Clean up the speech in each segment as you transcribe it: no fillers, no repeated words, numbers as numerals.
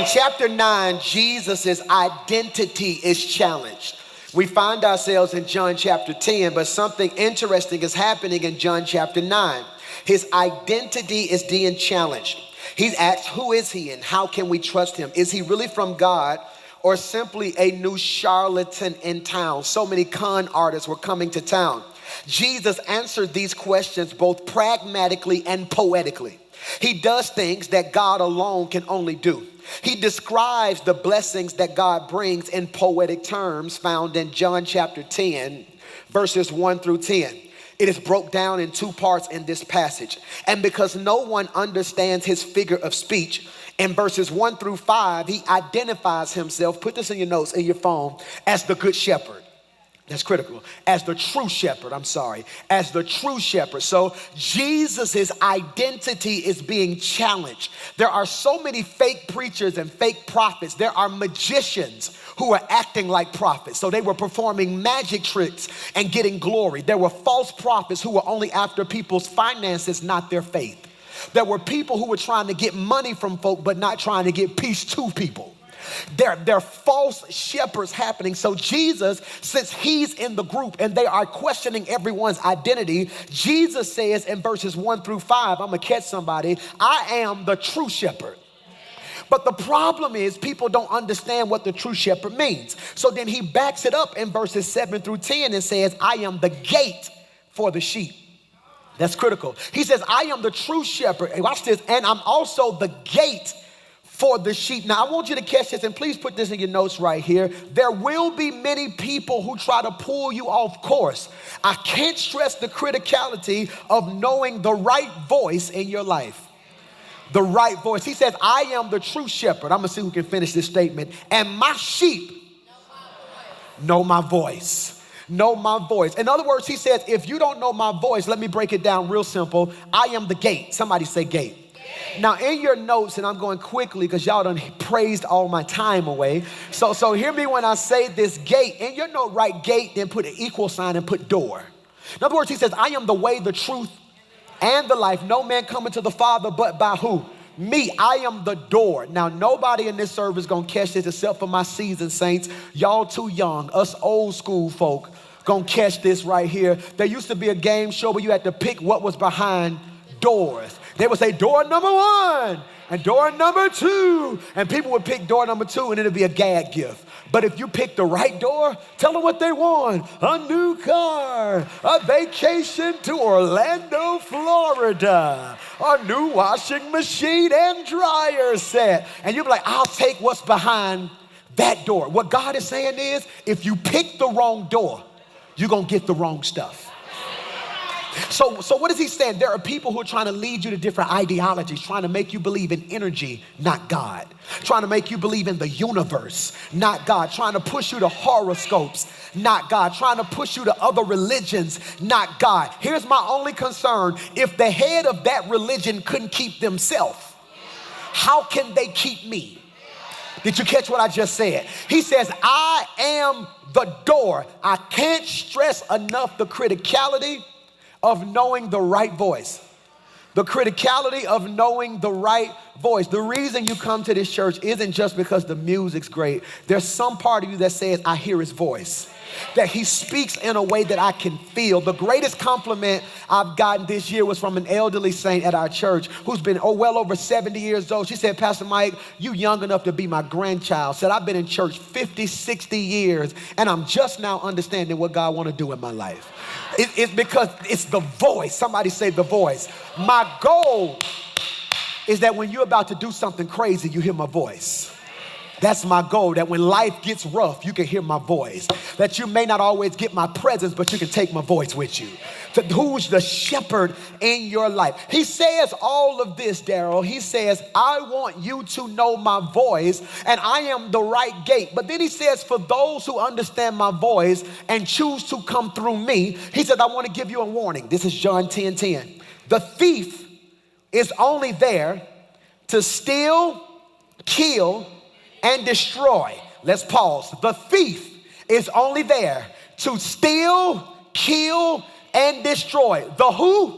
chapter 9, Jesus' identity is challenged. We find ourselves in John chapter 10, but something interesting is happening in John chapter 9. His identity is being challenged. He's asked, who is he and how can we trust him? Is he really from God or simply a new charlatan in town? So many con artists were coming to town. Jesus answered these questions both pragmatically and poetically. He does things that God alone can only do. He describes the blessings that God brings in poetic terms found in John chapter 10, verses 1 through 10. It is broke down in two parts in this passage. And because no one understands his figure of speech, in verses 1 through 5, he identifies himself, put this in your notes, in your phone, as the good shepherd. That's critical. As the true shepherd, as the true shepherd. So Jesus's identity is being challenged. There are so many fake preachers and fake prophets. There are magicians who are acting like prophets. So they were performing magic tricks and getting glory. There were false prophets who were only after people's finances, not their faith. There were people who were trying to get money from folk, but not trying to get peace to people. There are false shepherds happening. So Jesus, since he's in the group and they are questioning everyone's identity, Jesus says in verses 1 through 5, I'm going to catch somebody, I am the true shepherd. But the problem is people don't understand what the true shepherd means. So then he backs it up in verses 7 through 10 and says, I am the gate for the sheep. That's critical. He says, I am the true shepherd. And watch this. And I'm also the gate for the sheep. Now, I want you to catch this, and please put this in your notes right here. There will be many people who try to pull you off course. I can't stress the criticality of knowing the right voice in your life. The right voice. He says, I am the true shepherd. I'm going to see who can finish this statement. And my sheep know my voice. Know my voice. In other words, he says, if you don't know my voice, let me break it down real simple. I am the gate. Somebody say gate. Now, in your notes, and I'm going quickly because y'all done praised all my time away. So hear me when I say this gate. In your note, write gate, then put an equal sign and put door. In other words, he says, I am the way, the truth, and the life. No man coming to the Father but by who? Me. I am the door. Now, nobody in this service is going to catch this except for my seasoned saints. Y'all too young. Us old school folk going to catch this right here. There used to be a game show where you had to pick what was behind doors. They would say door number 1 and door number 2. And people would pick door number 2 and it'd be a gag gift. But if you pick the right door, tell them what they want. A new car, a vacation to Orlando, Florida, a new washing machine and dryer set. And you'll be like, I'll take what's behind that door. What God is saying is, if you pick the wrong door, you're going to get the wrong stuff. So what is he saying? There are people who are trying to lead you to different ideologies, trying to make you believe in energy, not God. Trying to make you believe in the universe, not God. Trying to push you to horoscopes, not God. Trying to push you to other religions, not God. Here's my only concern. If the head of that religion couldn't keep themselves, how can they keep me? Did you catch what I just said? He says, I am the door. I can't stress enough the criticality of knowing the right voice. The criticality of knowing the right voice. The reason you come to this church isn't just because the music's great. There's some part of you that says, I hear his voice. That he speaks in a way that I can feel. The greatest compliment I've gotten this year was from an elderly saint at our church who's been well over 70 years old. She said, Pastor Mike, you young enough to be my grandchild. Said, I've been in church 50, 60 years, and I'm just now understanding what God want to do in my life. It's because it's the voice. Somebody say the voice. My goal is that when you're about to do something crazy, you hear my voice. That's my goal, that when life gets rough, you can hear my voice. That you may not always get my presence, but you can take my voice with you. So who's the shepherd in your life? He says all of this, Daryl. He says, I want you to know my voice, and I am the right gate. But then he says, for those who understand my voice and choose to come through me, he said, I want to give you a warning. This is John 10:10. The thief is only there to steal, kill, and destroy. Let's pause. The thief is only there to steal, kill, and destroy. The who?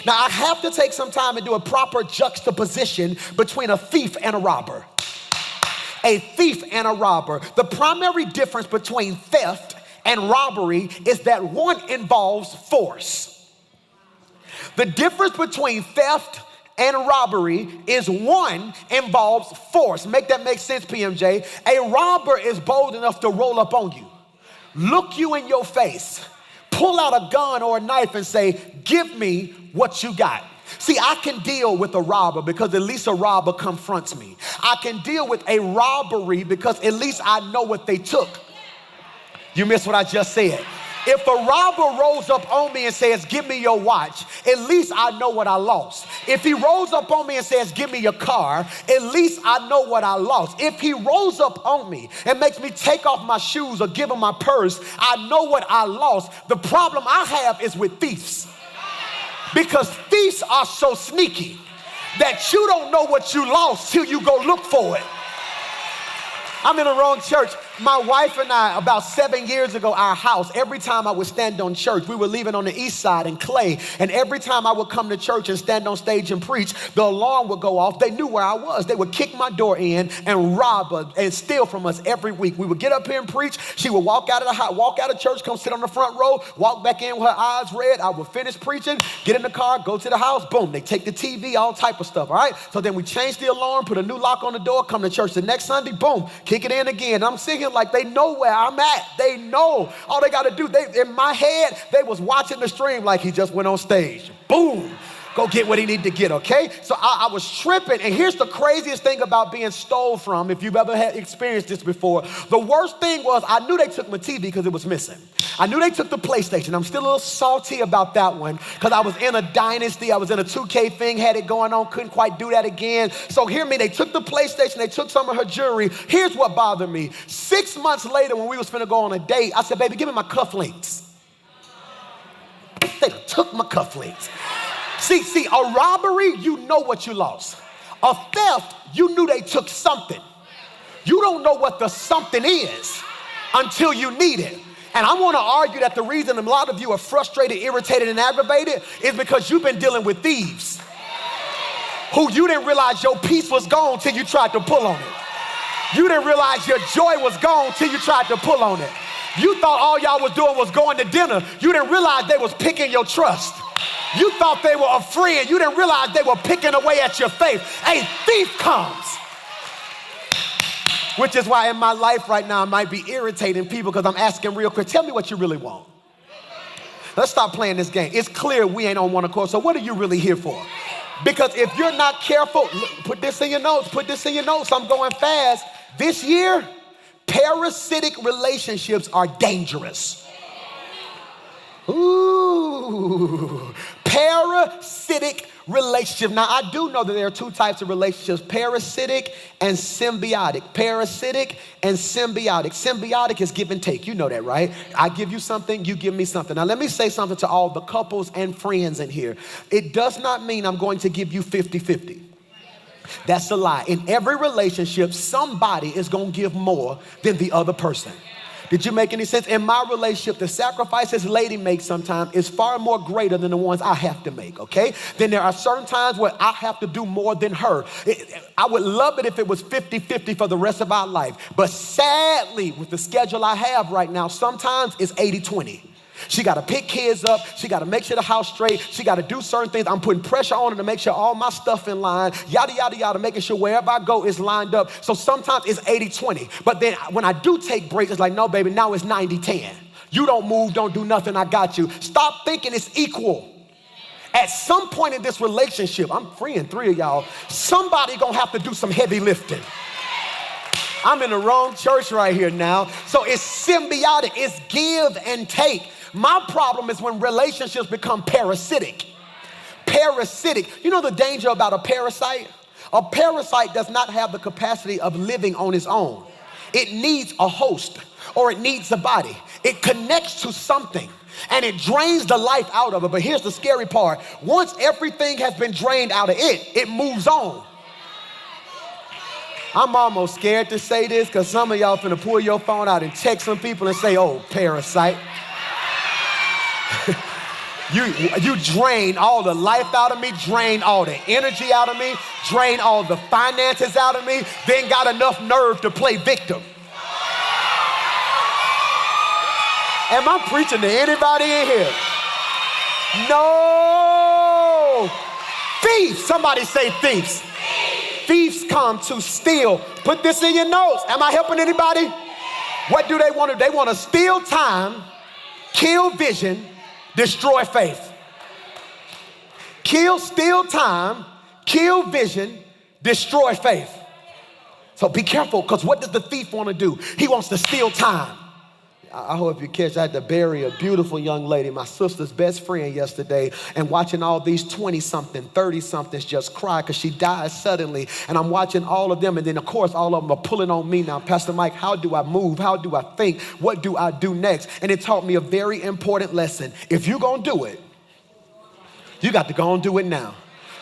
Now, I have to take some time and do a proper juxtaposition between a thief and a robber. a thief and a robber. The primary difference between theft and robbery is that one involves force. The difference between theft and robbery is one involves force. Make that make sense, PMJ? A robber is bold enough to roll up on you, look you in your face, pull out a gun or a knife and say, give me what you got. See, I can deal with a robber because at least a robber confronts me. I can deal with a robbery because at least I know what they took. You missed what I just said. If a robber rolls up on me and says, give me your watch, at least I know what I lost. If he rolls up on me and says, give me your car, at least I know what I lost. If he rolls up on me and makes me take off my shoes or give him my purse, I know what I lost. The problem I have is with thieves. Because thieves are so sneaky that you don't know what you lost till you go look for it. I'm in the wrong church. My wife and I, about 7 years ago, our house, every time I would stand on church, we were living on the east side in Clay, and every time I would come to church and stand on stage and preach, the alarm would go off. They knew where I was. They would kick my door in and rob us and steal from us every week. We would get up here and preach. She would walk out of the house, walk out of church, come sit on the front row, walk back in with her eyes red. I would finish preaching, get in the car, go to the house, boom, they take the TV, all type of stuff, all right? So then we change the alarm, put a new lock on the door, come to church the next Sunday, boom, kick it in again. I'm sitting here like they know where I'm at. They know. All they got to do, in my head, they was watching the stream like he just went on stage. Boom. Go get what he needed to get, okay? So I was tripping, and here's the craziest thing about being stole from, if you've ever had experienced this before. The worst thing was I knew they took my TV because it was missing. I knew they took the PlayStation. I'm still a little salty about that one because I was in a dynasty. I was in a 2K thing, had it going on, couldn't quite do that again. So hear me, they took the PlayStation, they took some of her jewelry. Here's what bothered me. 6 months later when we was finna go on a date, I said, baby, give me my cufflinks. They took my cufflinks. See, a robbery, you know what you lost. A theft, you knew they took something. You don't know what the something is until you need it. And I want to argue that the reason a lot of you are frustrated, irritated, and aggravated is because you've been dealing with thieves who you didn't realize your peace was gone till you tried to pull on it. You didn't realize your joy was gone till you tried to pull on it. You thought all y'all was doing was going to dinner. You didn't realize they was picking your trust. You thought they were a friend. You didn't realize they were picking away at your faith. A thief comes. Which is why in my life right now I might be irritating people because I'm asking real quick, tell me what you really want. Let's stop playing this game. It's clear we ain't on one accord, so what are you really here for? Because if you're not careful, put this in your notes, I'm going fast. This year, parasitic relationships are dangerous. Ooh, parasitic relationship. Now, I do know that there are two types of relationships, parasitic and symbiotic. Parasitic and symbiotic. Symbiotic is give and take. You know that, right? I give you something, you give me something. Now, let me say something to all the couples and friends in here. It does not mean I'm going to give you 50-50. That's a lie. In every relationship, somebody is going to give more than the other person. Did you make any sense? In my relationship, the sacrifices lady makes sometimes is far more greater than the ones I have to make, okay? Then there are certain times where I have to do more than her. I would love it if it was 50-50 for the rest of our life. But sadly, with the schedule I have right now, sometimes it's 80-20. She got to pick kids up. She got to make sure the house straight. She got to do certain things. I'm putting pressure on her to make sure all my stuff in line, yada, yada, yada, making sure wherever I go is lined up. So sometimes it's 80-20. But then when I do take breaks, it's like, no, baby, now it's 90-10. You don't move, don't do nothing, I got you. Stop thinking it's equal. At some point in this relationship, I'm freeing 3 of y'all, somebody gonna have to do some heavy lifting. I'm in the wrong church right here now. So it's symbiotic, it's give and take. My problem is when relationships become parasitic. Parasitic. You know the danger about a parasite? A parasite does not have the capacity of living on its own. It needs a host or it needs a body. It connects to something and it drains the life out of it. But here's the scary part. Once everything has been drained out of it, it moves on. I'm almost scared to say this because some of y'all finna pull your phone out and text some people and say, oh, parasite. You drain all the life out of me, drain all the energy out of me, drain all the finances out of me, then got enough nerve to play victim. Am I preaching to anybody in here? No. Thieves, somebody say thieves. Thieves come to steal. Put this in your notes. Am I helping anybody? What do they want to do? They want to steal time, kill vision, destroy faith. Steal time, kill vision, destroy faith. So be careful, because what does the thief want to do? He wants to steal time. I hope you catch, I had to bury a beautiful young lady, my sister's best friend yesterday, and watching all these 20-something, 30-somethings just cry because she died suddenly. And I'm watching all of them, and then of course all of them are pulling on me now. Pastor Mike, how do I move? How do I think? What do I do next? And it taught me a very important lesson. If you're gonna do it, you got to go and do it now.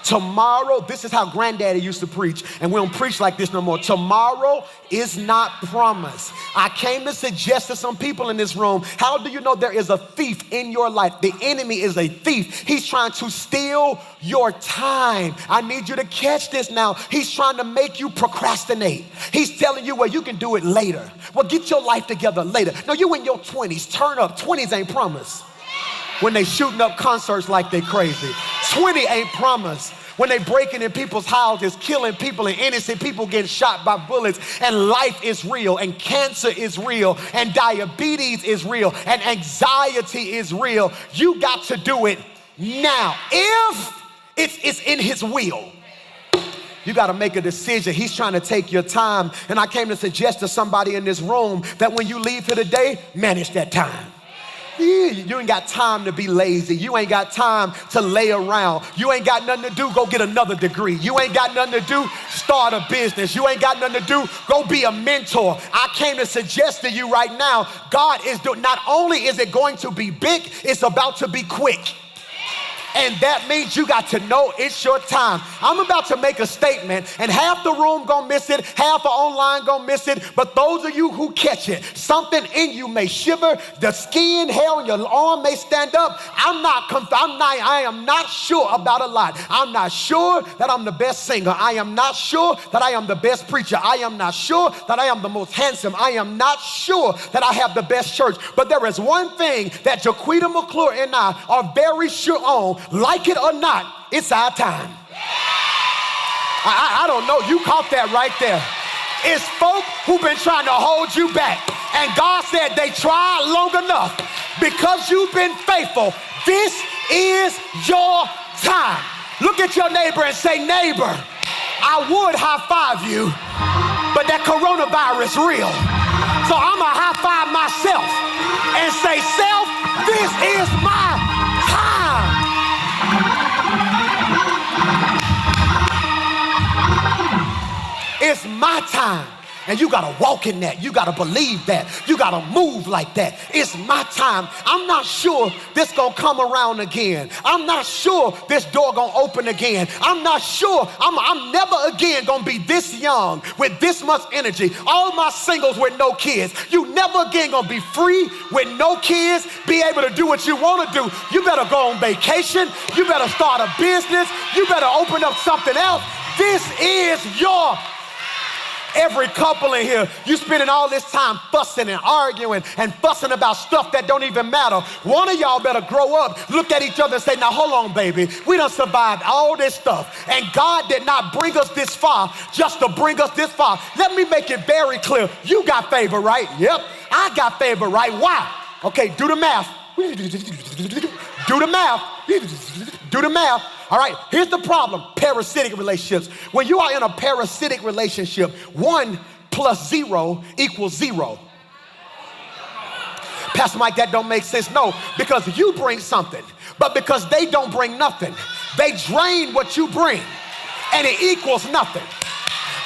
Tomorrow, this is how Granddaddy used to preach, and we don't preach like this no more. Tomorrow is not promised. I came to suggest to some people in this room, how do you know there is a thief in your life? The enemy is a thief. He's trying to steal your time. I need you to catch this now. He's trying to make you procrastinate. He's telling you, well, you can do it later. Well, get your life together later. No, you in your 20s, turn up. 20s ain't promised. When they shooting up concerts like they crazy. 20 ain't promised. When they breaking in people's houses, killing people and innocent people getting shot by bullets, and life is real, and cancer is real, and diabetes is real, and anxiety is real. You got to do it now. If it's in his will. You got to make a decision. He's trying to take your time. And I came to suggest to somebody in this room that when you leave here today, manage that time. You ain't got time to be lazy. You ain't got time to lay around. You ain't got nothing to do, go get another degree. You ain't got nothing to do, start a business. You ain't got nothing to do, go be a mentor. I came to suggest to you right now, God is doing, not only is it going to be big, it's about to be quick. And that means you got to know it's your time. I'm about to make a statement, and half the room gonna miss it, half the online gonna miss it, but those of you who catch it, something in you may shiver, the skin, hair on your arm may stand up. I am not sure about a lot. I'm not sure that I'm the best singer. I am not sure that I am the best preacher. I am not sure that I am the most handsome. I am not sure that I have the best church. But there is one thing that Jaquita McClure and I are very sure on. Like it or not, it's our time. I don't know, you caught that right there. It's folk who've been trying to hold you back. And God said they tried long enough. Because you've been faithful, this is your time. Look at your neighbor and say, neighbor, I would high five you, but that coronavirus real. So I'm gonna high five myself and say, self, this is my time. It's my time. And you gotta walk in that. You gotta believe that. You gotta move like that. It's my time. I'm not sure this gonna come around again. I'm not sure this door gonna open again. I'm not sure. I'm never again gonna be this young with this much energy. All my singles with no kids. You never again gonna be free with no kids, be able to do what you wanna do. You better go on vacation. You better start a business. You better open up something else. This is your every couple in here, you spending all this time fussing and arguing and fussing about stuff that don't even matter. One of y'all better grow up, look at each other and say, now hold on, baby. We done survived all this stuff. And God did not bring us this far just to bring us this far. Let me make it very clear. You got favor, right? Yep, I got favor, right? Why? Okay, do the math. Do the math. Do the math. All right, here's the problem, parasitic relationships. When you are in a parasitic relationship, 1 + 0 = 0. Pastor Mike, that don't make sense. No, because you bring something, but because they don't bring nothing, they drain what you bring, and it equals nothing.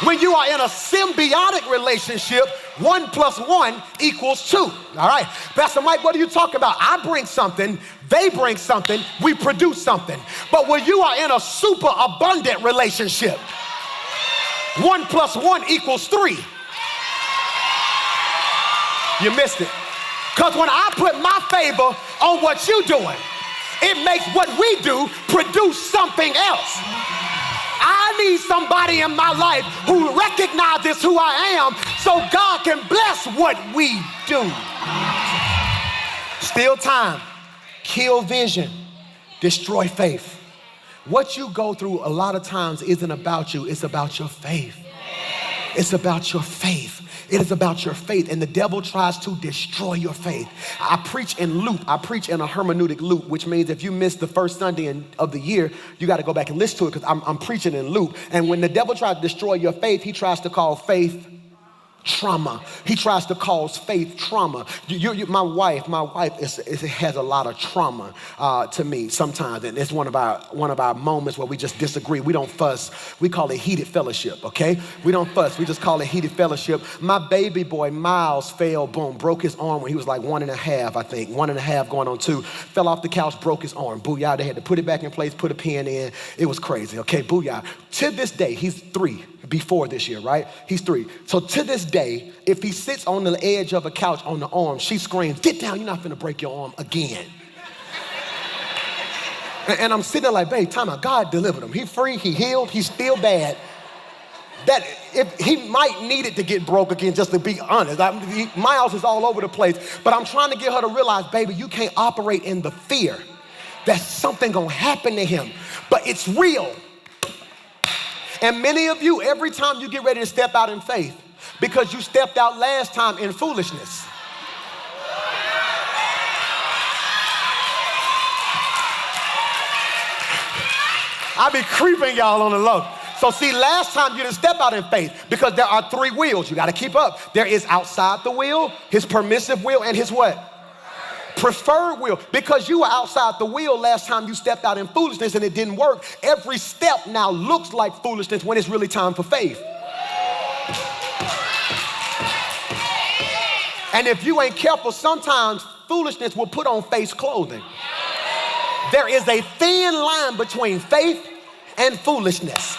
When you are in a symbiotic relationship, 1 + 1 = 2. All right, Pastor Mike, what are you talking about? I bring something, they bring something, we produce something. But when you are in a super abundant relationship, 1 + 1 = 3. You missed it. Because when I put my favor on what you're doing, it makes what we do produce something else. I need somebody in my life who recognizes who I am so God can bless what we do. Steal time, kill vision, destroy faith. What you go through a lot of times isn't about you, it's about your faith. It's about your faith. It is about your faith, and the devil tries to destroy your faith. I preach in loop. I preach in a hermeneutic loop, which means if you missed the first Sunday of the year, you got to go back and listen to it because I'm preaching in loop. And when the devil tries to destroy your faith, he tries to call faith trauma. He tries to cause faith trauma. My wife has a lot of trauma to me sometimes, and it's one of our moments where we just disagree. We don't fuss. We call it heated fellowship. Okay, we don't fuss. We just call it heated fellowship. My baby boy Miles fell, boom, broke his arm when he was like 1.5, I think, 1.5 going on 2. Fell off the couch, broke his arm. Booyah! They had to put it back in place, put a pin in. It was crazy. Okay, booyah! To this day, he's 3. Before this year, right? He's 3. So to this day, if he sits on the edge of a couch on the arm, she screams, "Get down, you're not finna break your arm again." And I'm sitting there like, babe, time out. God delivered him. He's free, he healed, he's still bad. That if he might need it to get broke again, just to be honest. Miles is all over the place, but I'm trying to get her to realize, baby, you can't operate in the fear that something gonna happen to him, but it's real. And many of you, every time you get ready to step out in faith, because you stepped out last time in foolishness. I be creeping y'all on the low. So see, last time you didn't step out in faith because there are 3 wheels. You got to keep up. There is outside the will, his permissive will, and his what? Preferred will. Because you were outside the will last time you stepped out in foolishness and it didn't work, every step now looks like foolishness when it's really time for faith. And if you ain't careful, sometimes foolishness will put on face clothing. There is a thin line between faith and foolishness.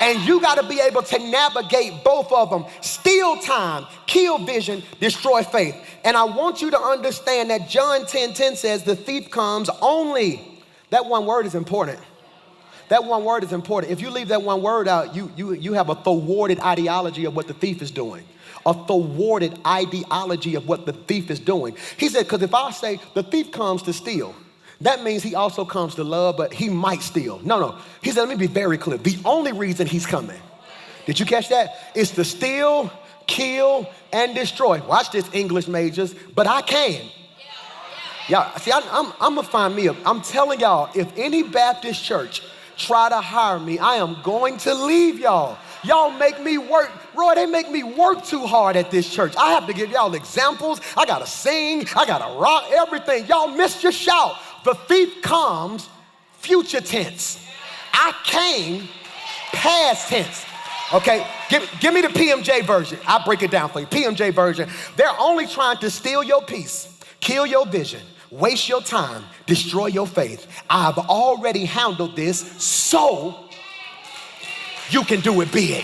And you got to be able to navigate both of them. Steal time, kill vision, destroy faith. And I want you to understand that John 10:10 says the thief comes only. That one word is important. That one word is important. If you leave that one word out, you have a thwarted ideology of what the thief is doing. A thwarted ideology of what the thief is doing. He said, because if I say the thief comes to steal, that means he also comes to love, but he might steal. No. He said, let me be very clear. The only reason he's coming, did you catch that? Is to steal, kill, and destroy. Watch this, English majors, but I can. Y'all, see, I'm gonna find me I'm telling y'all, if any Baptist church try to hire me, I am going to leave y'all. Y'all make me work. Roy, they make me work too hard at this church. I have to give y'all examples. I gotta sing, I gotta rock, everything. Y'all missed your shout. The thief comes, future tense. I came, past tense. Okay, give me the PMJ version. I'll break it down for you. PMJ version. They're only trying to steal your peace, kill your vision, waste your time, destroy your faith. I've already handled this so you can do it big.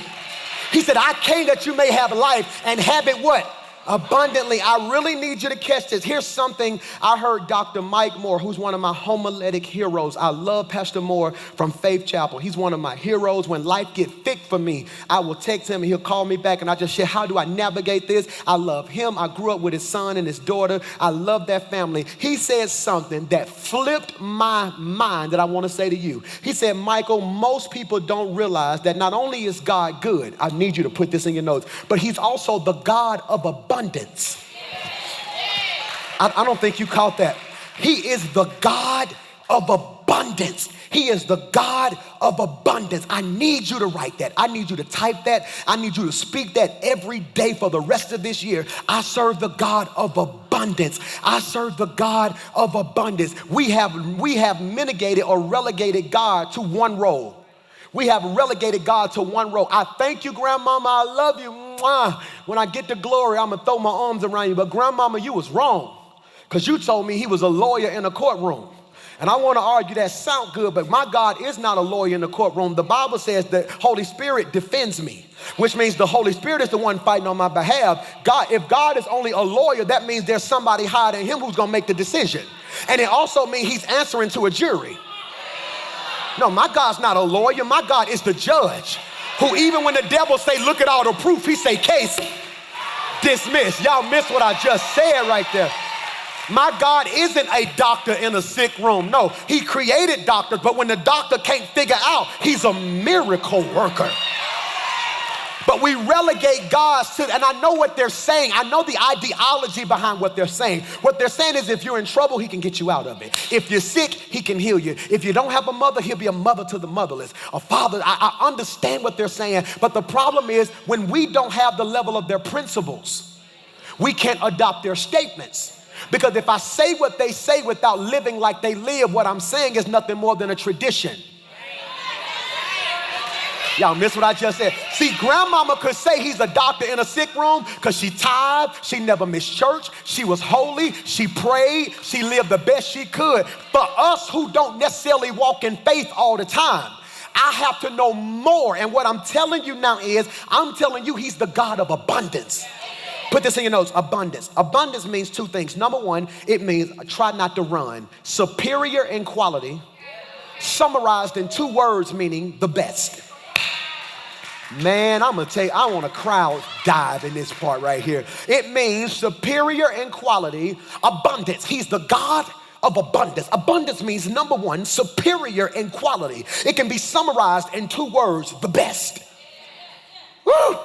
He said, I came that you may have life and have it what? Abundantly. I really need you to catch this. Here's something I heard Dr. Mike Moore, who's one of my homiletic heroes. I love Pastor Moore from Faith Chapel. He's one of my heroes. When life gets thick for me, I will text him and he'll call me back and I just share, how do I navigate this? I love him. I grew up with his son and his daughter. I love that family. He said something that flipped my mind that I want to say to you. He said, Michael, most people don't realize that not only is God good, I need you to put this in your notes, but he's also the God of abundance. I don't think you caught that. He is the God of abundance. He is the God of abundance. I need you to write that. I need you to type that. I need you to speak that every day for the rest of this year. I serve the God of abundance. I serve the God of abundance. We have mitigated or relegated God to one role. We have relegated God to one role. I thank you, Grandmama. I love you. Mwah. When I get to glory, I'm going to throw my arms around you. But Grandmama, you was wrong because you told me he was a lawyer in a courtroom. And I want to argue that sound good, but my God is not a lawyer in the courtroom. The Bible says the Holy Spirit defends me, which means the Holy Spirit is the one fighting on my behalf. God, if God is only a lawyer, that means there's somebody higher than him who's going to make the decision. And it also means he's answering to a jury. No, my God's not a lawyer. My God is the judge who even when the devil say, look at all the proof, he say, case dismissed. Y'all missed what I just said right there. My God isn't a doctor in a sick room. No, he created doctors, but when the doctor can't figure out, he's a miracle worker. But we relegate God to, and I know what they're saying. I know the ideology behind what they're saying. What they're saying is if you're in trouble, he can get you out of it. If you're sick, he can heal you. If you don't have a mother, he'll be a mother to the motherless. A father, I understand what they're saying, but the problem is when we don't have the level of their principles, we can't adopt their statements. Because if I say what they say without living like they live, what I'm saying is nothing more than a tradition. Y'all miss what I just said. See, grandmama could say he's a doctor in a sick room because she tithed, she never missed church, she was holy, she prayed, she lived the best she could. For us who don't necessarily walk in faith all the time, I have to know more. And what I'm telling you now is, I'm telling you he's the God of abundance. Put this in your notes, abundance. Abundance means two things. Number one, it means try not to run. Superior in quality, summarized in two words meaning the best. Man, I'm gonna tell you, I want to crowd dive in this part right here. It means superior in quality, abundance. He's the God of abundance. Abundance means number one, superior in quality. It can be summarized in two words, the best. Woo!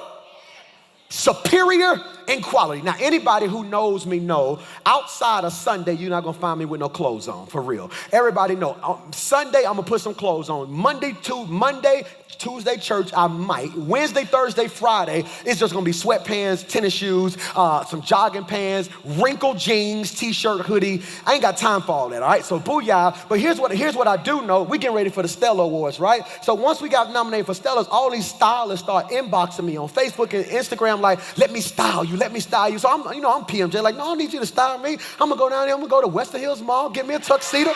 Superior in quality. Now, anybody who knows me know, outside of Sunday, you're not gonna find me with no clothes on, for real. Everybody know, Sunday, I'm gonna put some clothes on. Monday, Tuesday, church, I might. Wednesday, Thursday, Friday, it's just gonna be sweatpants, tennis shoes, some jogging pants, wrinkled jeans, t-shirt, hoodie. I ain't got time for all that, all right? So booyah. But here's what I do know. We getting ready for the Stella Awards, right? So once we got nominated for Stellas, all these stylists start inboxing me on Facebook and Instagram like, let me style you, let me style you. So I'm PMJ, like, no, I need you to style me. I'm gonna go down there, I'm gonna go to Western Hills Mall, get me a tuxedo.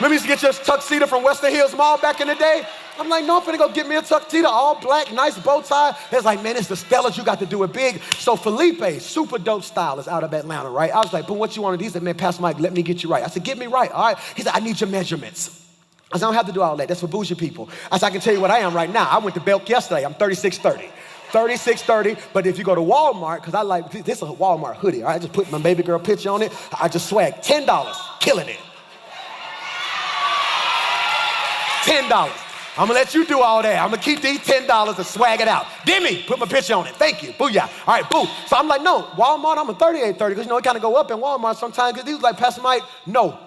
Maybe you used to get your tuxedo from Western Hills Mall back in the day. I'm like, no, I'm finna go get me a tuxedo, all black, nice bow tie. It's like, man, it's the Stellas, you got to do it big. So Felipe, super dope stylist out of Atlanta, right? I was like, but what you want to do? He said, man, Pastor Mike, let me get you right. I said, get me right, all right? He said, I need your measurements. I said, I don't have to do all that. That's for bougie people. I said, I can tell you what I am right now. I went to Belk yesterday. I'm 3630. 3630, but if you go to Walmart, because I like, this is a Walmart hoodie, all right? I just put my baby girl picture on it. I just swag $10, killing it. $10. I'm gonna let you do all that. I'm gonna keep these $10 and swag it out. Demi, put my picture on it. Thank you. Booyah. All right, boo. So I'm like, no, Walmart, I'm a 3830, because it kind of go up in Walmart sometimes. Because he was like, Pastor Mike, no,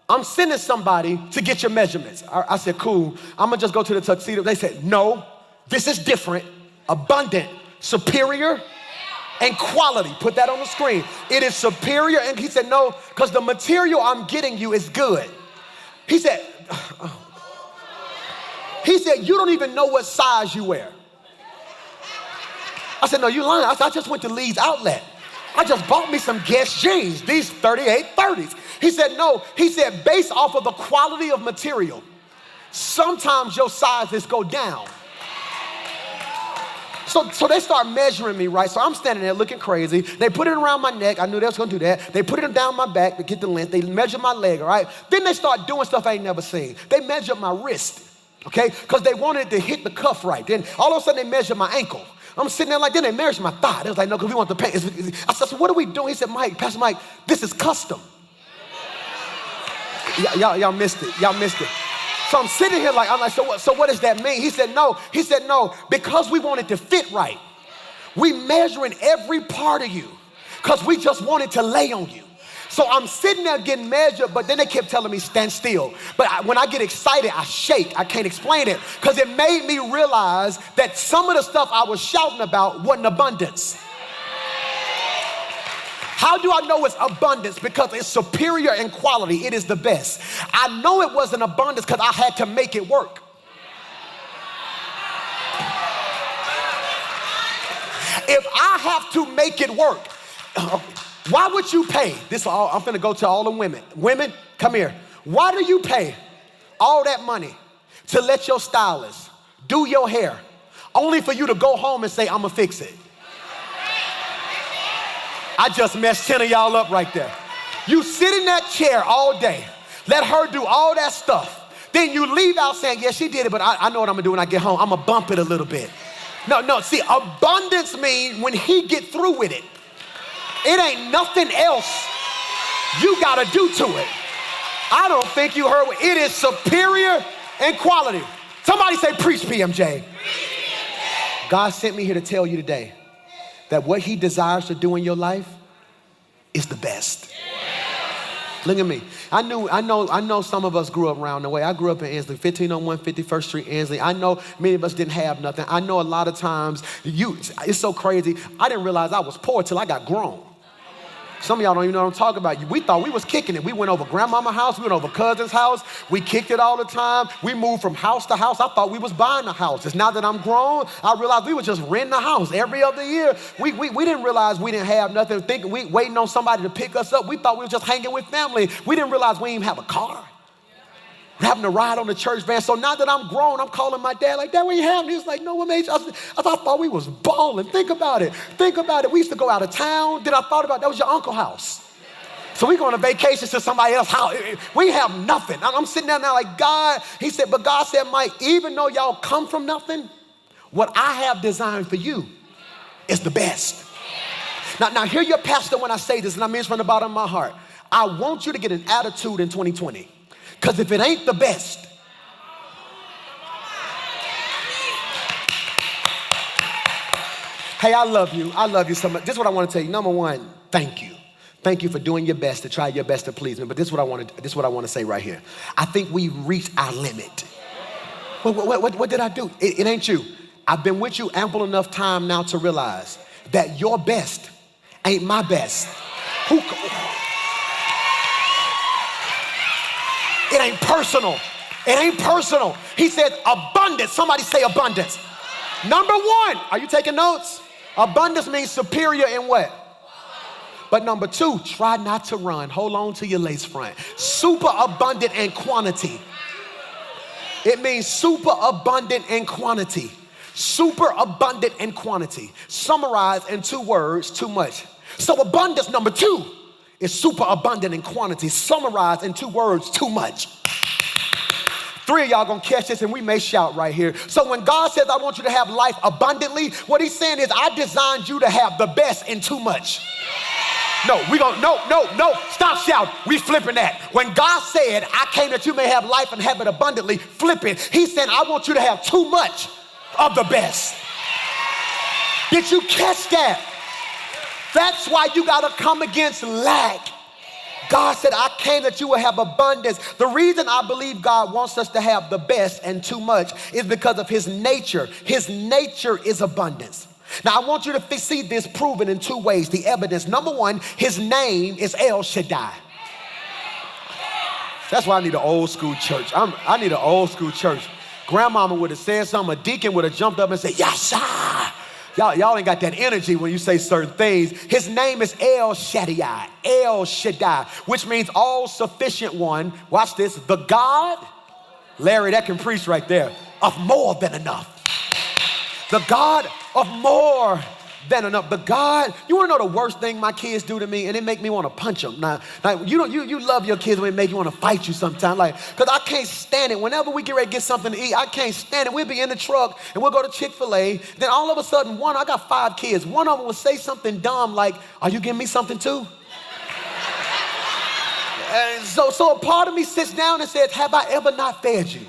I'm sending somebody to get your measurements. I said, cool. I'm gonna just go to the tuxedo. They said, no, this is different, abundant, superior, and quality. Put that on the screen. It is superior. And he said, no, because the material I'm getting you is good. He said, you don't even know what size you wear. I said, no, you lying. I said, I just went to Lee's Outlet. I just bought me some Guess jeans, these 3830s. He said, no. He said, based off of the quality of material, sometimes your sizes go down. So they start measuring me, right? So I'm standing there looking crazy. They put it around my neck. I knew they was gonna do that. They put it down my back to get the length. They measure my leg, all right? Then they start doing stuff I ain't never seen. They measure my wrist, okay? Because they wanted to hit the cuff right. Then all of a sudden they measure my ankle. I'm sitting there like, then they measure my thigh. They was like, no, because we want the paint. I said, so what are we doing? He said, Mike, Pastor Mike, this is custom. Y'all missed it. Y'all missed it. So I'm sitting here like, I'm like, so what does that mean? He said, no, because we want it to fit right. We measuring every part of you because we just wanted to lay on you. So I'm sitting there getting measured, but then they kept telling me, stand still. But when I get excited, I shake. I can't explain it because it made me realize that some of the stuff I was shouting about wasn't abundance. How do I know it's abundance? Because it's superior in quality. It is the best. I know it wasn't abundance because I had to make it work. If I have to make it work, why would you pay? I'm finna go to all the women. Women, come here. Why do you pay all that money to let your stylist do your hair only for you to go home and say, I'm gonna fix it? I just messed 10 of y'all up right there. You sit in that chair all day, let her do all that stuff. Then you leave out saying, yeah, she did it, but I know what I'm gonna do when I get home. I'm gonna bump it a little bit. No, see, abundance means when he get through with it, it ain't nothing else you gotta do to it. I don't think you heard it is superior in quality. Somebody say, preach, PMJ. God sent me here to tell you today that what he desires to do in your life is the best. Look at me. I know some of us grew up around the way. I grew up in Ansley, 1501 51st Street, Ansley. I know many of us didn't have nothing. I know a lot of times, it's so crazy. I didn't realize I was poor till I got grown. Some of y'all don't even know what I'm talking about. We thought we was kicking it. We went over grandmama's house. We went over cousin's house. We kicked it all the time. We moved from house to house. I thought we was buying a house. It's now that I'm grown, I realized we were just renting a house every other year. We didn't realize we didn't have nothing. Thinking we waiting on somebody to pick us up. We thought we were just hanging with family. We didn't realize we didn't even have a car. We're having to ride on the church van. So now that I'm grown, I'm calling my dad like, Dad, what you having? He was like, no, what made you? I thought we was balling. Think about it. We used to go out of town. Then I thought about that was your uncle's house. So we going on vacation to somebody else's house. We have nothing. I'm sitting there now like, God, he said, but God said, Mike, even though y'all come from nothing, what I have designed for you is the best. Now hear your pastor when I say this, and I mean it's from the bottom of my heart. I want you to get an attitude in 2020. Because if it ain't the best, hey, I love you. I love you so much. This is what I want to tell you. Number one, thank you. Thank you for doing your best to try your best to please me. But this is what I want to say right here. I think we've reached our limit. What did I do? It ain't you. I've been with you ample enough time now to realize that your best ain't my best. It ain't personal. It ain't personal. He said abundance. Somebody say abundance. Number one, are you taking notes? Abundance means superior in what? But number two, try not to run. Hold on to your lace front. Super abundant in quantity. It means super abundant in quantity. Super abundant in quantity. Summarized in 2 words, too much. So abundance number two is super abundant in quantity. Summarized in 2 words, too much. 3 of y'all gonna catch this and we may shout right here. So when God says, I want you to have life abundantly, what he's saying is, I designed you to have the best in too much. No, stop shouting. We flipping that. When God said, I came that you may have life and have it abundantly, flip it. He said, I want you to have too much of the best. Did you catch that? That's why you gotta come against lack. God said, I came that you will have abundance. The reason I believe God wants us to have the best and too much is because of his nature. His nature is abundance. Now, I want you to see this proven in 2 ways, the evidence. Number one, his name is El Shaddai. That's why I need an old school church. I need an old school church. Grandmama would have said something, a deacon would have jumped up and said, Yasha. Y'all ain't got that energy when you say certain things. His name is El Shaddai, El Shaddai, which means all sufficient one. Watch this, the God, Larry, that can preach right there, of more than enough. The God of more than enough. The God, you wanna know the worst thing my kids do to me? And it make me wanna punch them. Now you love your kids when it make you wanna fight you sometimes. Like, cause I can't stand it. Whenever we get ready to get something to eat, I can't stand it. We'll be in the truck and we'll go to Chick-fil-A. Then all of a sudden, I got 5 kids. One of them will say something dumb like, are you giving me something too? And so a part of me sits down and says, have I ever not fed you?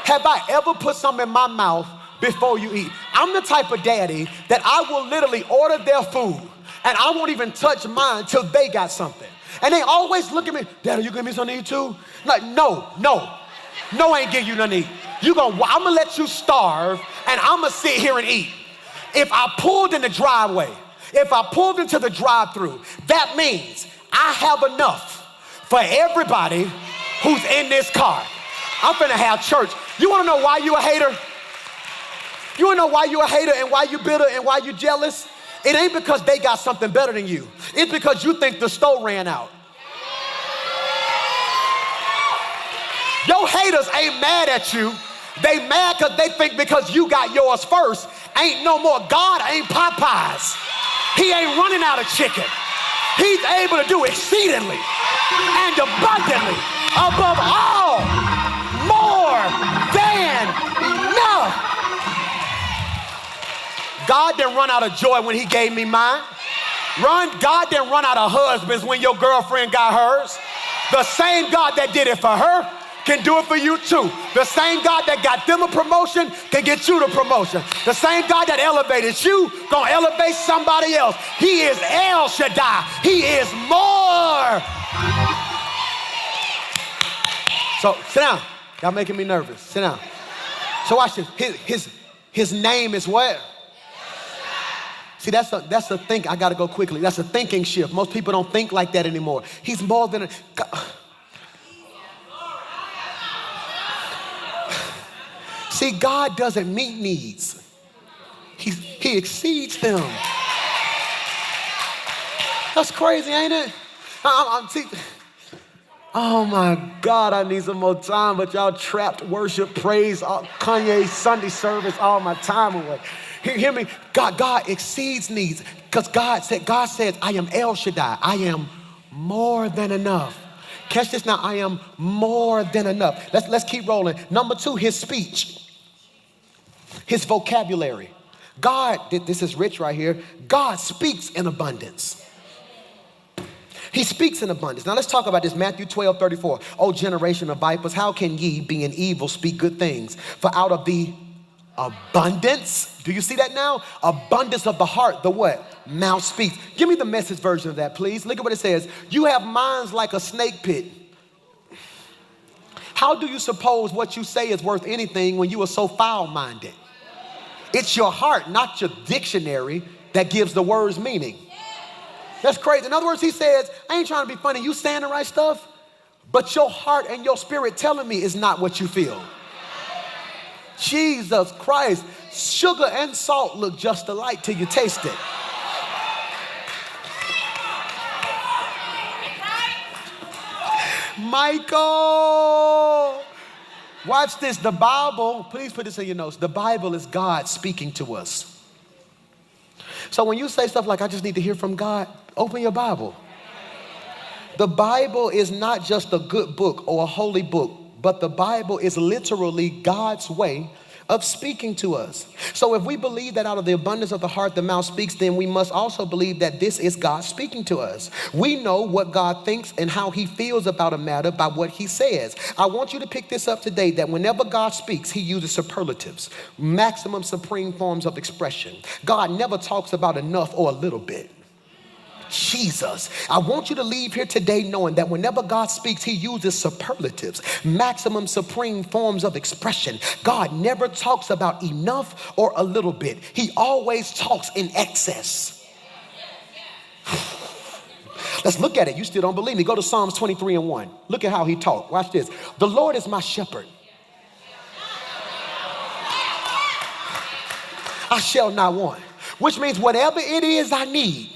Have I ever put something in my mouth before you eat? I'm the type of daddy that I will literally order their food and I won't even touch mine till they got something. And they always look at me, Dad, are you giving me something to eat too? Like, no, I ain't giving you nothing to eat. I'm gonna let you starve and I'm gonna sit here and eat. If I pulled in the driveway, if I pulled into the drive-thru, that means I have enough for everybody who's in this car. I'm finna have church. You wanna know why you a hater? You wanna know why you a hater and why you bitter and why you jealous? It ain't because they got something better than you. It's because you think the store ran out. Your haters ain't mad at you. They mad because they think because you got yours first, ain't no more. God ain't Popeyes. He ain't running out of chicken. He's able to do exceedingly and abundantly above all, more than enough. God didn't run out of joy when he gave me mine. God didn't run out of husbands when your girlfriend got hers. The same God that did it for her can do it for you too. The same God that got them a promotion can get you the promotion. The same God that elevated you gonna elevate somebody else. He is El Shaddai. He is more. So sit down. Y'all making me nervous. Sit down. So watch this. His name is what? See, that's a think. I gotta go quickly. That's a thinking shift. Most people don't think like that anymore. He's more than a God. See, God doesn't meet needs. He exceeds them. That's crazy, ain't it? Oh my God, I need some more time, but y'all trapped worship, praise, Kanye Sunday service, all my time away. Hear me? God exceeds needs because God says, I am El Shaddai. I am more than enough. Catch this now. I am more than enough. Let's keep rolling. Number 2, his speech. His vocabulary. God, this is rich right here. God speaks in abundance. He speaks in abundance. Now let's talk about this. Matthew 12:34. O generation of vipers, how can ye, being evil, speak good things? For out of the abundance, do you see that now? Abundance of the heart, the what? Mouth speaks. Give me the Message version of that, please. Look at what it says. You have minds like a snake pit. How do you suppose what you say is worth anything when you are so foul-minded? It's your heart, not your dictionary, that gives the words meaning. That's crazy. In other words, he says, I ain't trying to be funny. You saying the right stuff, but your heart and your spirit telling me is not what you feel. Jesus Christ. Sugar and salt look just alike till you taste it. Michael, watch this. The Bible, please put this in your notes. The Bible is God speaking to us. So when you say stuff like, I just need to hear from God, open your Bible. The Bible is not just a good book or a holy book, but the Bible is literally God's way of speaking to us. So if we believe that out of the abundance of the heart, the mouth speaks, then we must also believe that this is God speaking to us. We know what God thinks and how he feels about a matter by what he says. I want you to pick this up today, that whenever God speaks, he uses superlatives, maximum supreme forms of expression. God never talks about enough or a little bit. Jesus. I want you to leave here today knowing that whenever God speaks, he uses superlatives, maximum supreme forms of expression. God never talks about enough or a little bit. He always talks in excess. Let's look at it. You still don't believe me. Go to Psalms 23:1. Look at how he talked. Watch this. The Lord is my shepherd. I shall not want. Which means whatever it is I need,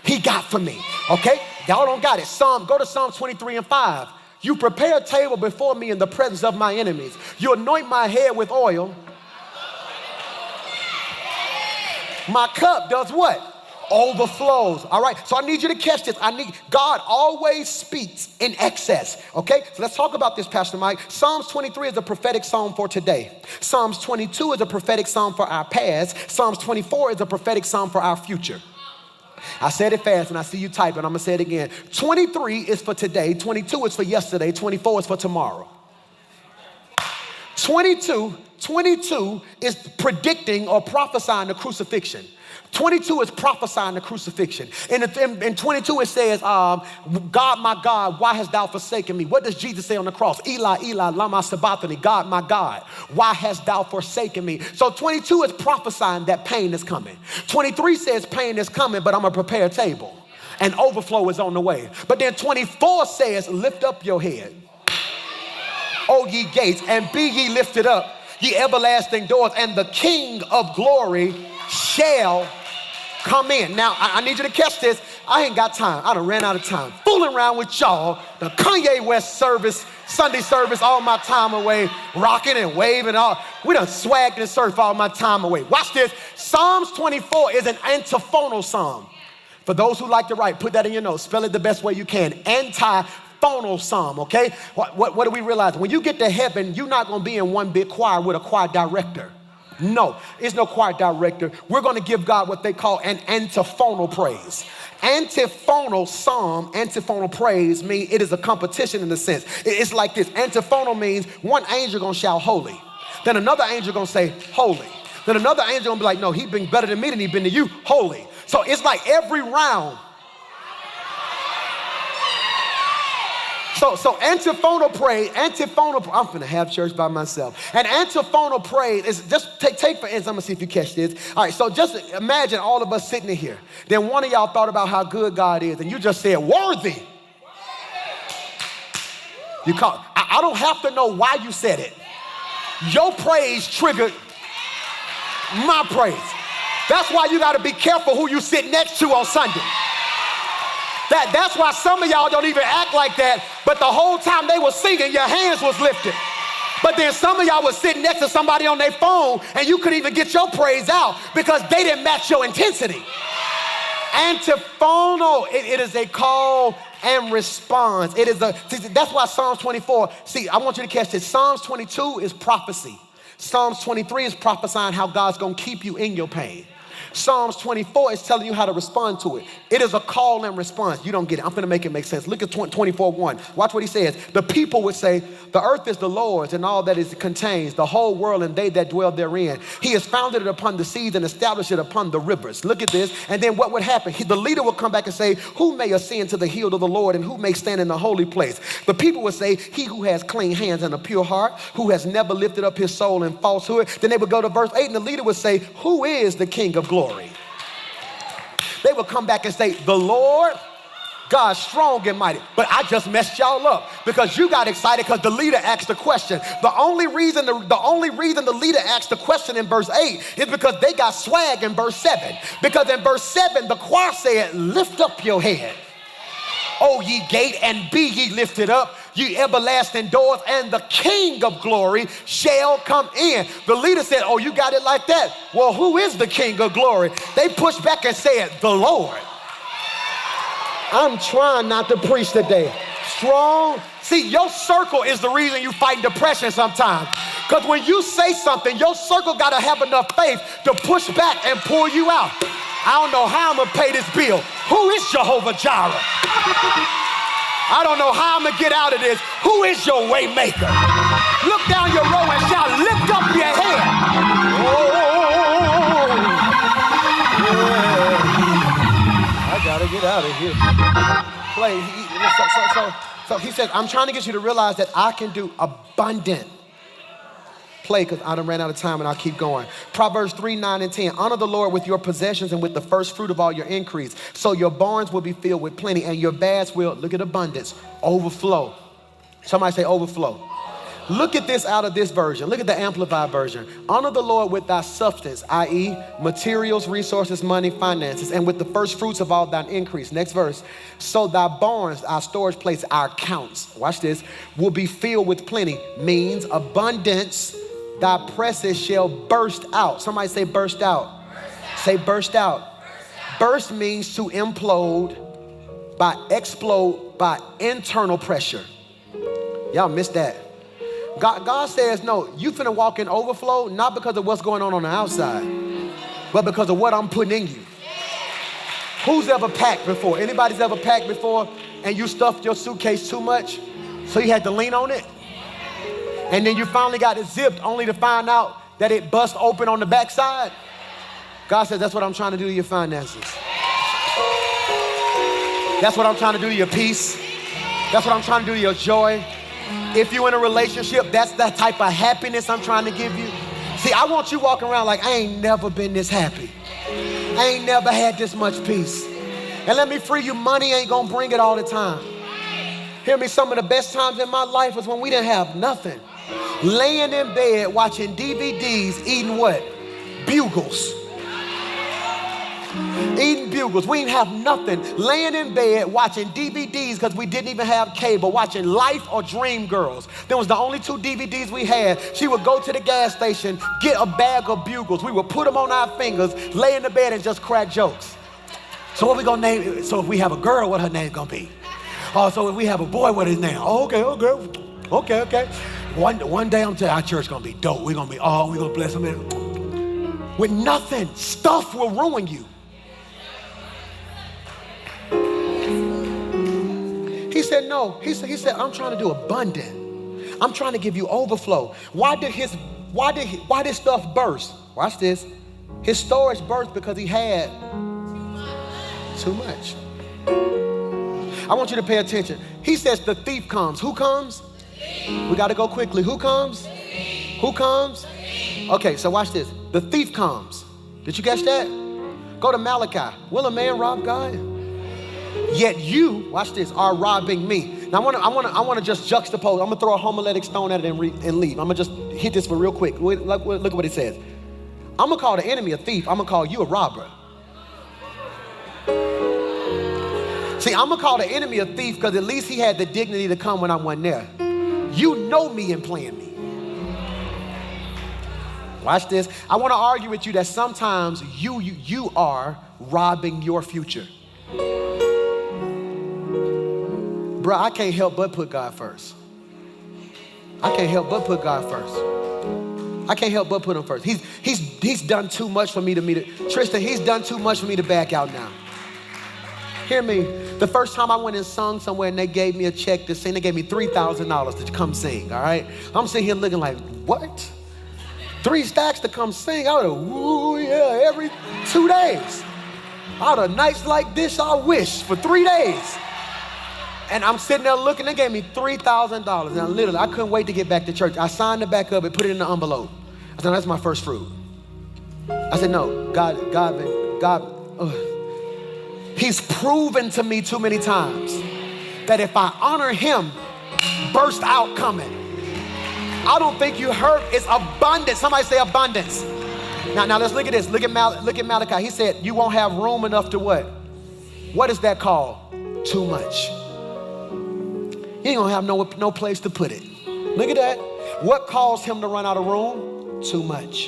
he got for me. Okay? Y'all don't got it. Go to Psalm 23:5. You prepare a table before me in the presence of my enemies. You anoint my head with oil. My cup does what? Overflows. All right? So I need you to catch this. God always speaks in excess. Okay? So let's talk about this, Pastor Mike. Psalms 23 is a prophetic psalm for today. Psalms 22 is a prophetic psalm for our past. Psalms 24 is a prophetic psalm for our future. I said it fast and I see you typing. I'm going to say it again. 23 is for today. 22 is for yesterday. 24 is for tomorrow. 22 is predicting or prophesying the crucifixion. 22 is prophesying the crucifixion. In 22 it says, God, my God, why hast thou forsaken me? What does Jesus say on the cross? Eli, Eli, lama sabachthani, God, my God, why hast thou forsaken me? So 22 is prophesying that pain is coming. 23 says pain is coming, but I'm going to prepare a table. And overflow is on the way. But then 24 says, lift up your head, O ye gates, and be ye lifted up, ye everlasting doors, and the King of glory shall come in. Now, I need you to catch this. I ain't got time. I done ran out of time. Fooling around with y'all, the Kanye West service, Sunday service, all my time away, rocking and waving. We done swagged and surfed all my time away. Watch this. Psalms 24 is an antiphonal psalm. For those who like to write, put that in your notes. Spell it the best way you can. Antiphonal psalm, okay? What do we realize? When you get to heaven, you're not going to be in one big choir with a choir director. No, it's no choir director. We're going to give God what they call an antiphonal praise. Antiphonal psalm, antiphonal praise means it is a competition in a sense. It's like this. Antiphonal means one angel going to shout holy. Then another angel going to say holy. Then another angel going to be like, no, he's been better than me than he's been to you, holy. So it's like every round. So antiphonal praise, I'm finna have church by myself. And antiphonal praise is just take for instance, I'm gonna see if you catch this. All right, so just imagine all of us sitting in here. Then one of y'all thought about how good God is, and you just said, worthy. I don't have to know why you said it. Your praise triggered my praise. That's why you gotta be careful who you sit next to on Sunday. That's why some of y'all don't even act like that, but the whole time they were singing, your hands was lifted. But then some of y'all was sitting next to somebody on their phone and you couldn't even get your praise out because they didn't match your intensity. Antiphonal, it is a call and response. That's why Psalms 24, I want you to catch this. Psalms 22 is prophecy. Psalms 23 is prophesying how God's gonna keep you in your pain. Psalms 24 is telling you how to respond to it. It is a call and response. You don't get it. I'm going to make it make sense. Look at 24:1. Watch what he says. The people would say, the earth is the Lord's and all that it contains, the whole world and they that dwell therein. He has founded it upon the seas and established it upon the rivers. Look at this. And then what would happen? The leader would come back and say, who may ascend to the hill of the Lord and who may stand in the holy place? The people would say, he who has clean hands and a pure heart, who has never lifted up his soul in falsehood. Then they would go to verse 8 and the leader would say, who is the King of glory? They would come back and say, the Lord, God strong and mighty. But I just messed y'all up because you got excited because the leader asked the question. The only reason the leader asked the question in verse 8 is because they got swag in verse 7. Because in verse 7, the choir said, lift up your head, O ye gate, and be ye lifted up, ye everlasting doors, and the King of glory shall come in. The leader said, oh, you got it like that? Well, who is the King of glory? They pushed back and said, the Lord. I'm trying not to preach today. Strong. See, your circle is the reason you fight depression sometimes. Because when you say something, your circle got to have enough faith to push back and pull you out. I don't know how I'm going to pay this bill. Who is Jehovah Jireh? I don't know how I'm going to get out of this. Who is your way maker? Look down your row and shout, lift up your head. Oh, yeah. I got to get out of here. Play. So he said, I'm trying to get you to realize that I can do abundant. Play because I done ran out of time and I'll keep going. Proverbs 3:9-10. Honor the Lord with your possessions and with the first fruit of all your increase. So your barns will be filled with plenty and your baths will, look at abundance, overflow. Somebody say overflow. Look at this out of this version. Look at the Amplified version. Honor the Lord with thy substance, i.e. materials, resources, money, finances, and with the first fruits of all thine increase. Next verse. So thy barns, our storage place, our accounts, watch this, will be filled with plenty. Means abundance. Thy presses shall burst out. Somebody say burst out. Say burst out. Burst means to implode by explode by internal pressure. Y'all missed that. God says, no, you finna walk in overflow, not because of what's going on the outside, but because of what I'm putting in you. Who's ever packed before? Anybody's ever packed before and you stuffed your suitcase too much, so you had to lean on it? And then you finally got it zipped only to find out that it bust open on the backside? God says, that's what I'm trying to do to your finances. That's what I'm trying to do to your peace. That's what I'm trying to do to your joy. If you're in a relationship, that's that type of happiness I'm trying to give you. See, I want you walking around like I ain't never been this happy. I ain't never had this much peace. And let me free you, money ain't gonna bring it all the time. Hear me, some of the best times in my life was when we didn't have nothing. Laying in bed, watching DVDs, eating what? Bugles. Eating bugles. We didn't have nothing. Laying in bed, watching DVDs because we didn't even have cable, watching Life or Dream Girls. That was the only 2 DVDs we had. She would go to the gas station, get a bag of bugles. We would put them on our fingers, lay in the bed and just crack jokes. So what we gonna name, so if we have a girl, what her name gonna be? Oh, so if we have a boy, what his name? Oh, okay. One day I'm telling you, our church gonna be dope. We're gonna bless them. With nothing, stuff will ruin you. He said, no, he said, I'm trying to do abundant. I'm trying to give you overflow. Why did stuff burst? Watch this. His storage burst because he had too much. I want you to pay attention. He says the thief comes. Who comes? We got to go quickly. Who comes? Who comes? Okay, so watch this. The thief comes. Did you catch that? Go to Malachi. Will a man rob God? Yet you, watch this, are robbing me. Now I want to just juxtapose. I'm gonna throw a homiletic stone at it and leave. I'm gonna just hit this for real quick. Look at what it says. I'm gonna call the enemy a thief. I'm gonna call you a robber. See, I'm gonna call the enemy a thief because at least he had the dignity to come when I wasn't there. You know me and playing me. Watch this. I want to argue with you that sometimes you are robbing your future. Bro, I can't help but put God first. I can't help but put God first. I can't help but put him first. He's done too much for me Tristan, he's done too much for me to back out now. Hear me. The first time I went and sung somewhere and they gave me a check to sing, they gave me $3,000 to come sing, all right? I'm sitting here looking like, what? 3 stacks to come sing? I would have, ooh, yeah, every 2 days. Out of nights like this, I wish, for 3 days. And I'm sitting there looking, they gave me $3,000. Now literally, I couldn't wait to get back to church. I signed the back of it, put it in the envelope. I said, no, that's my first fruit. I said, no, God, he's proven to me too many times that if I honor him, burst out coming. I don't think you heard, it's abundance. Somebody say abundance. Now let's look at this. Look at Malachi. He said, you won't have room enough to what? What is that called? Too much. You ain't gonna have no place to put it. Look at that. What caused him to run out of room? Too much.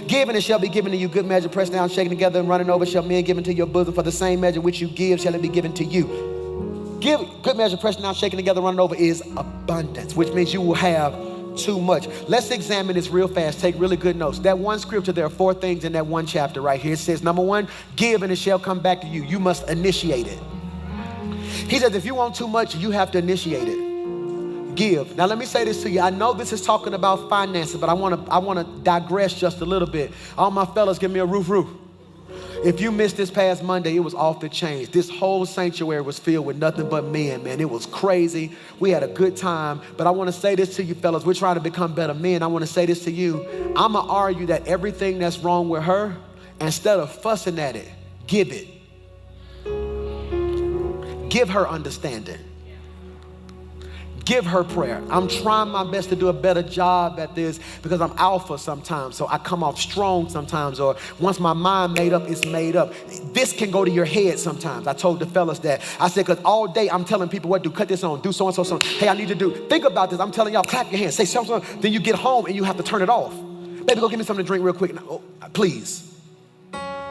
Give and it shall be given to you. Good measure, pressed down, shaken together, and running over shall men give into your bosom. For the same measure which you give shall it be given to you. Give, good measure, pressed down, shaken together, running over is abundance, which means you will have too much. Let's examine this real fast. Take really good notes. That one scripture, there are 4 things in that one chapter right here. It says, number 1, give and it shall come back to you. You must initiate it. He says, if you want too much, you have to initiate it. Give. Now let me say this to you. I know this is talking about finances, but I want to digress just a little bit. All my fellas, give me a roof. If you missed this past Monday, it was off the chains. This whole sanctuary was filled with nothing but men, man. It was crazy. We had a good time. But I want to say this to you, fellas. We're trying to become better men. I want to say this to you. I'm going to argue that everything that's wrong with her, instead of fussing at it, give it. Give her understanding. Give her prayer. I'm trying my best to do a better job at this because I'm alpha sometimes, so I come off strong sometimes, or once my mind made up, it's made up. This can go to your head sometimes. I told the fellas that. I said, because all day I'm telling people what to do, cut this on, do so-and-so, something. Hey, I need to do. Think about this. I'm telling y'all, clap your hands, say something. Then you get home and you have to turn it off. Baby, go get me something to drink real quick. Oh, please.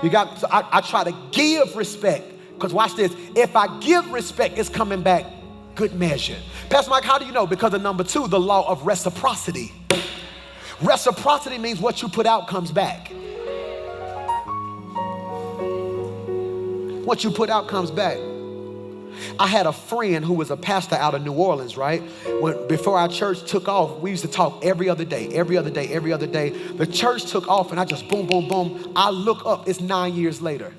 You got. So I try to give respect, because watch this. If I give respect, it's coming back good measure. Pastor Mike, how do you know? Because of number 2, the law of reciprocity. Reciprocity means what you put out comes back. What you put out comes back. I had a friend who was a pastor out of New Orleans, right? Before our church took off, we used to talk every other day. The church took off and I just boom, boom, boom. I look up, it's 9 years later.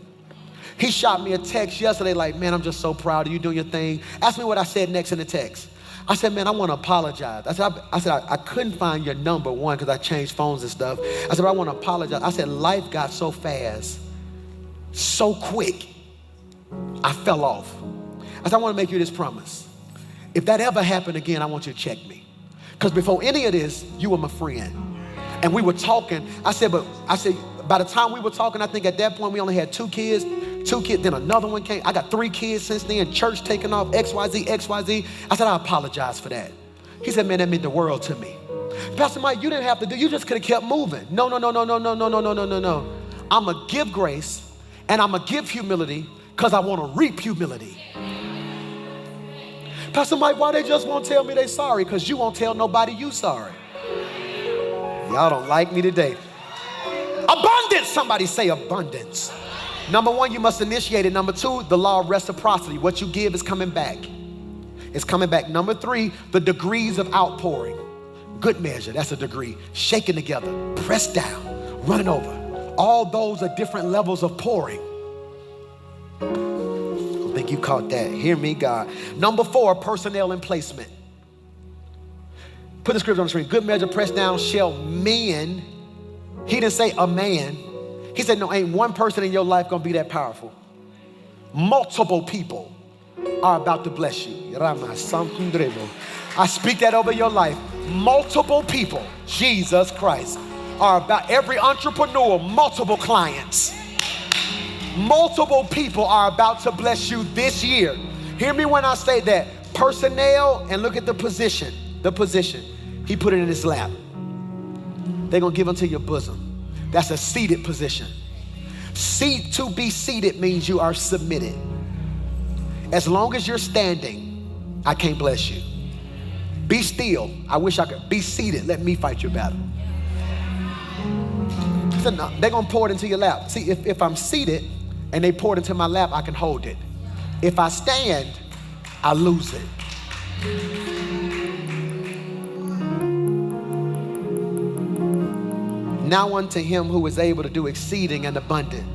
He shot me a text yesterday like, man, I'm just so proud of you doing your thing. Ask me what I said next in the text. I said, man, I want to apologize. I said, I couldn't find your number, one, because I changed phones and stuff. I said, but I want to apologize. I said, life got so fast, so quick, I fell off. I said, I want to make you this promise. If that ever happened again, I want you to check me. Because before any of this, you were my friend. And we were talking. I said, by the time we were talking, I think at that point we only had 2 kids, then another one came. I got 3 kids since then, church taking off, XYZ. I said, I apologize for that. He said, man, that meant the world to me. Pastor Mike, you didn't have to do, you just could have kept moving. No. I'm going to give grace and I'm going to give humility because I want to reap humility. Pastor Mike, why they just won't tell me they sorry? Because you won't tell nobody you sorry. Y'all don't like me today. Abundance, somebody say abundance. Number one, you must initiate it. Number two, the law of reciprocity. What you give is coming back. It's coming back. Number three, the degrees of outpouring. Good measure, that's a degree. Shaken together, pressed down, running over. All those are different levels of pouring. I think you caught that. Hear me, God. Number four, personnel and placement. Put the scripture on the screen. Good measure, pressed down, shall men. He didn't say a man. He said, no, ain't one person in your life gonna be that powerful. Multiple people are about to bless you. I speak that over your life. Multiple people, Jesus Christ, are about, every entrepreneur, multiple clients. Multiple people are about to bless you this year. Hear me when I say that. Personnel, and look at the position. The position. He put it in his lap. They're gonna give unto your bosom. That's a seated position. To be seated means you are submitted. As long as you're standing, I can't bless you. Be still. I wish I could. Be seated. Let me fight your battle. He said, no, they're gonna pour it into your lap. See, if I'm seated and they pour it into my lap, I can hold it. If I stand, I lose it. Now unto him who is able to do exceeding and abundant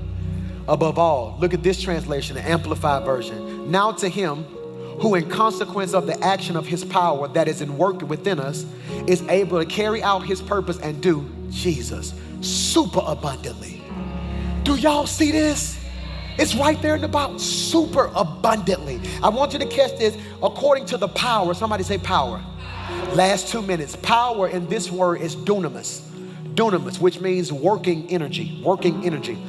above all. Look at this translation, the Amplified version. Now to him who in consequence of the action of his power that is in work within us is able to carry out his purpose and do, Jesus, super abundantly. Do y'all see this? It's right there in the Bible, super abundantly. I want you to catch this, according to the power. Somebody say power. Last 2 minutes. Power in this word is dunamis. Dunamis, which means working energy, working energy.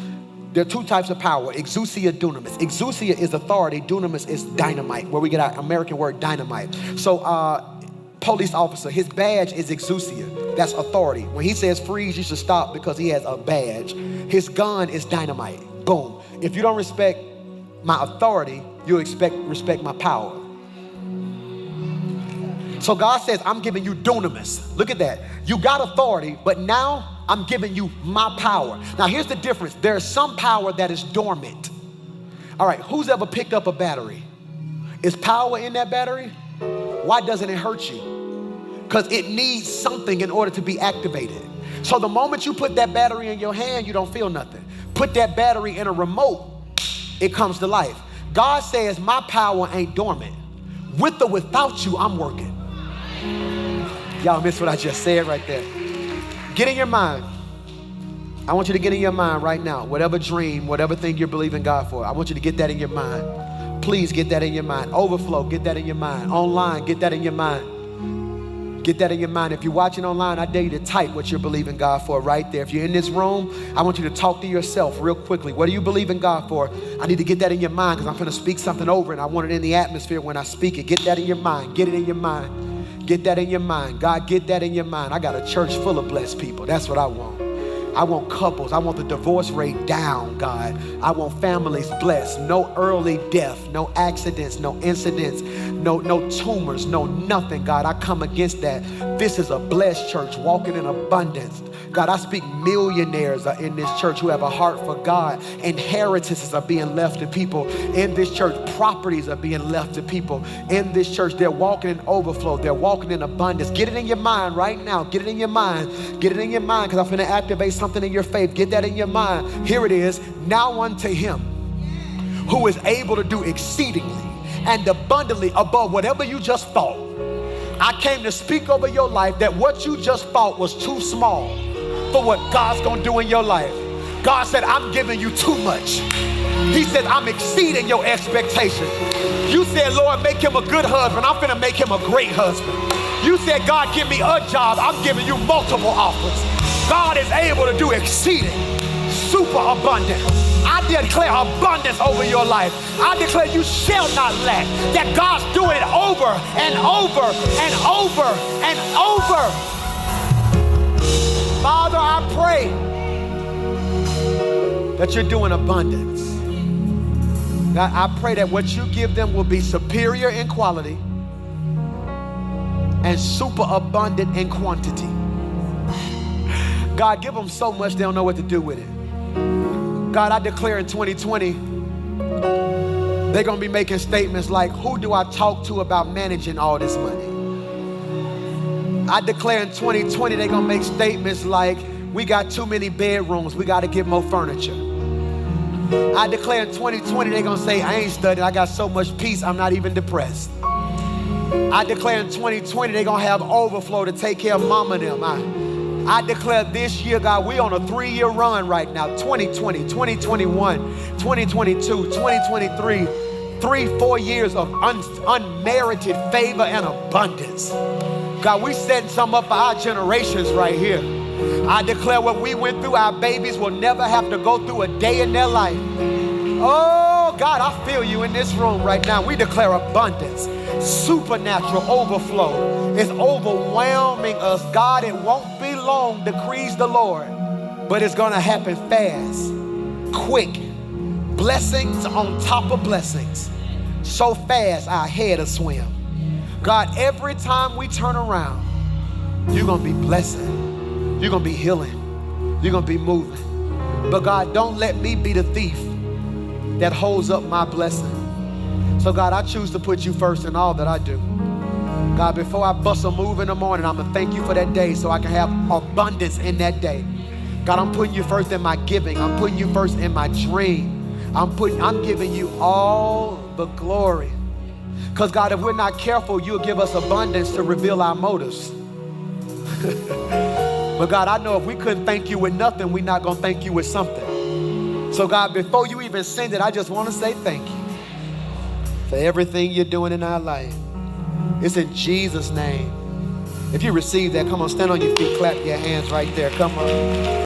There are two types of power, exousia, dunamis. Exousia is authority, dunamis is dynamite, where we get our American word dynamite. So police officer, his badge is exousia, that's authority. When he says freeze, you should stop because he has a badge. His gun is dynamite, boom. If you don't respect my authority, you'll respect my power. So God says, I'm giving you dunamis. Look at that. You got authority, but now I'm giving you my power. Now here's the difference. There's some power that is dormant. All right, who's ever picked up a battery? Is power in that battery? Why doesn't it hurt you? Because it needs something in order to be activated. So the moment you put that battery in your hand, you don't feel nothing. Put that battery in a remote, it comes to life. God says, my power ain't dormant. With or without you, I'm working. Y'all missed what I just said right there. Get in your mind. I want you to get in your mind right now. Whatever dream, whatever thing you're believing God for, I want you to get that in your mind. Please get that in your mind. Overflow, get that in your mind. Online, get that in your mind. Get that in your mind. If you're watching online, I dare you to type what you're believing God for right there. If you're in this room, I want you to talk to yourself real quickly. What do you believe in God for? I need to get that in your mind because I'm going to speak something over and I want it in the atmosphere when I speak it. Get that in your mind. Get it in your mind. Get that in your mind. God, get that in your mind. I got a church full of blessed people. That's what I want. I want couples. I want the divorce rate down, God. I want families blessed. No early death, no accidents, no incidents, no tumors, no nothing, God. I come against that. This is a blessed church walking in abundance. God, I speak millionaires are in this church who have a heart for God. Inheritances are being left to people in this church. Properties are being left to people in this church. They're walking in overflow. They're walking in abundance. Get it in your mind right now. Get it in your mind. Get it in your mind because I'm going to activate something in your faith. Get that in your mind. Here it is. Now unto him who is able to do exceedingly and abundantly above whatever you just thought. I came to speak over your life that what you just thought was too small for what God's gonna do in your life. God said, I'm giving you too much. He said, I'm exceeding your expectation. You said, Lord, make him a good husband. I'm finna make him a great husband. You said, God, give me a job. I'm giving you multiple offers. God is able to do exceeding, super abundant. I declare abundance over your life. I declare you shall not lack. That God's doing it over and over and over and over. Father, I pray that you're doing abundance. God, I pray that what you give them will be superior in quality and super abundant in quantity. God, give them so much they don't know what to do with it. God, I declare in 2020, they're gonna be making statements like, who do I talk to about managing all this money? I declare in 2020, they're gonna make statements like, we got too many bedrooms, we gotta get more furniture. I declare in 2020, they're gonna say, I ain't studying, I got so much peace, I'm not even depressed. I declare in 2020, they're gonna have overflow to take care of mama and them. I declare this year, God, we on a 3-year run right now, 2020, 2021, 2022, 2023, 3-4 years of unmerited favor and abundance. God, we setting some up for our generations right here. I declare what we went through, our babies will never have to go through a day in their life. Oh, God, I feel you in this room right now. We declare abundance, supernatural overflow. It's overwhelming us. God, it won't be long, decrees the Lord, but it's gonna happen fast, quick. Blessings on top of blessings. So fast, our head will swim. God, every time we turn around, you're gonna be blessing. You're gonna be healing. You're gonna be moving. But God, don't let me be the thief that holds up my blessing. So God, I choose to put you first in all that I do. God, before I bust a move in the morning, I'm gonna thank you for that day so I can have abundance in that day. God, I'm putting you first in my giving. I'm putting you first in my dream. I'm giving you all the glory. Because God, if we're not careful, you'll give us abundance to reveal our motives. But God, I know if we couldn't thank you with nothing, we're not gonna thank you with something. So God, before you even send it, I just wanna say thank you for everything you're doing in our life. It's in Jesus' name. If you receive that, come on, stand on your feet, clap your hands right there, come on.